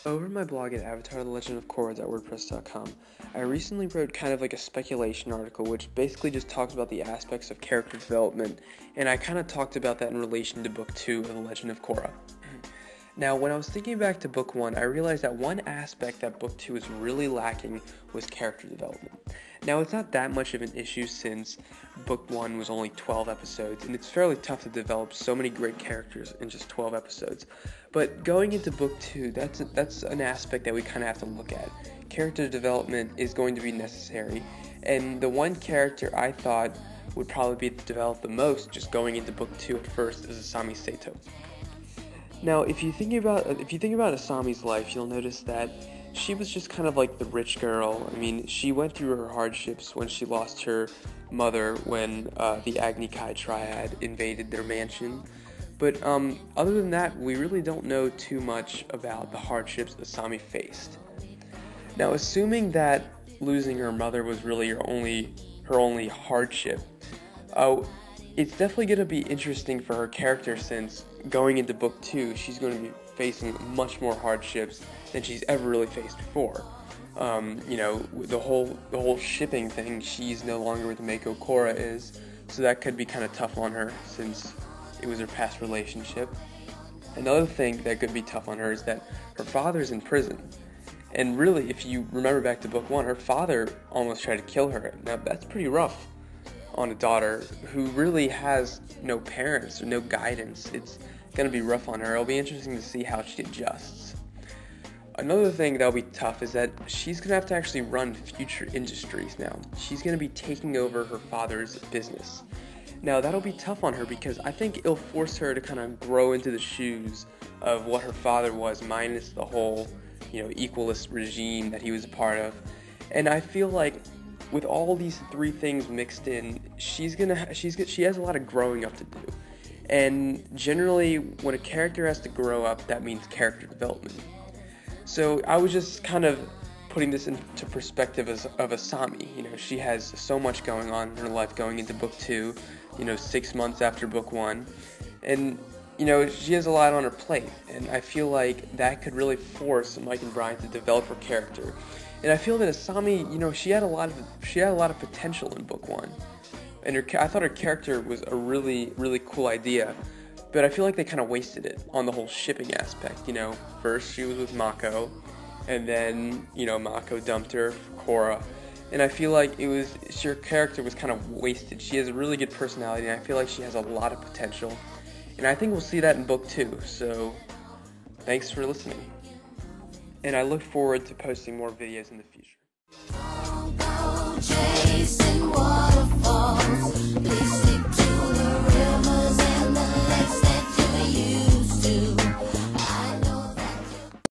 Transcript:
Over my blog at avatarthelegendofkorra.wordpress.com, I recently wrote kind of like a speculation article which basically just talks about the aspects of character development, and I kind of talked about that in relation to Book 2 of The Legend of Korra. Now, when I was thinking back to Book 1, I realized that one aspect that Book 2 is really lacking was character development. Now, it's not that much of an issue since Book 1 was only 12 episodes, and it's fairly tough to develop so many great characters in just 12 episodes. But going into Book 2, that's an aspect that we kind of have to look at. Character development is going to be necessary, and the one character I thought would probably be developed the most just going into Book 2 at first is Asami Sato. Now, if you think about Asami's life, you'll notice that she was just kind of like the rich girl. I mean, she went through her hardships when she lost her mother when the Agni Kai triad invaded their mansion. But other than that, we really don't know too much about the hardships Asami faced. Now, assuming that losing her mother was really her only hardship, it's definitely going to be interesting for her character since going into Book 2, she's going to be facing much more hardships than she's ever really faced before. The whole shipping thing, she's no longer with Mako, Korra is, so that could be kind of tough on her since it was her past relationship. Another thing that could be tough on her is that her father's in prison. And really, if you remember back to Book 1, her father almost tried to kill her. Now, that's pretty rough on a daughter who really has no parents or no guidance. It's going to be rough on her. It'll be interesting to see how she adjusts. Another thing that'll be tough is that she's going to have to actually run future industries now. She's going to be taking over her father's business. Now, that'll be tough on her because I think it'll force her to kind of grow into the shoes of what her father was, minus the whole, equalist regime that he was a part of. And I feel like with all these three things mixed in, she has a lot of growing up to do. And generally, when a character has to grow up, that means character development. So I was just kind of putting this into perspective of Asami. She has so much going on in her life going into Book 2, 6 months after Book 1. And, she has a lot on her plate. And I feel like that could really force Mike and Brian to develop her character. And I feel that Asami, she had a lot of potential in Book 1. And I thought her character was a really, really cool idea. But I feel like they kind of wasted it on the whole shipping aspect. First she was with Mako, and then, Mako dumped her for Korra. And I feel like her character was kind of wasted. She has a really good personality, and I feel like she has a lot of potential. And I think we'll see that in Book 2. So, thanks for listening. And I look forward to posting more videos in the future.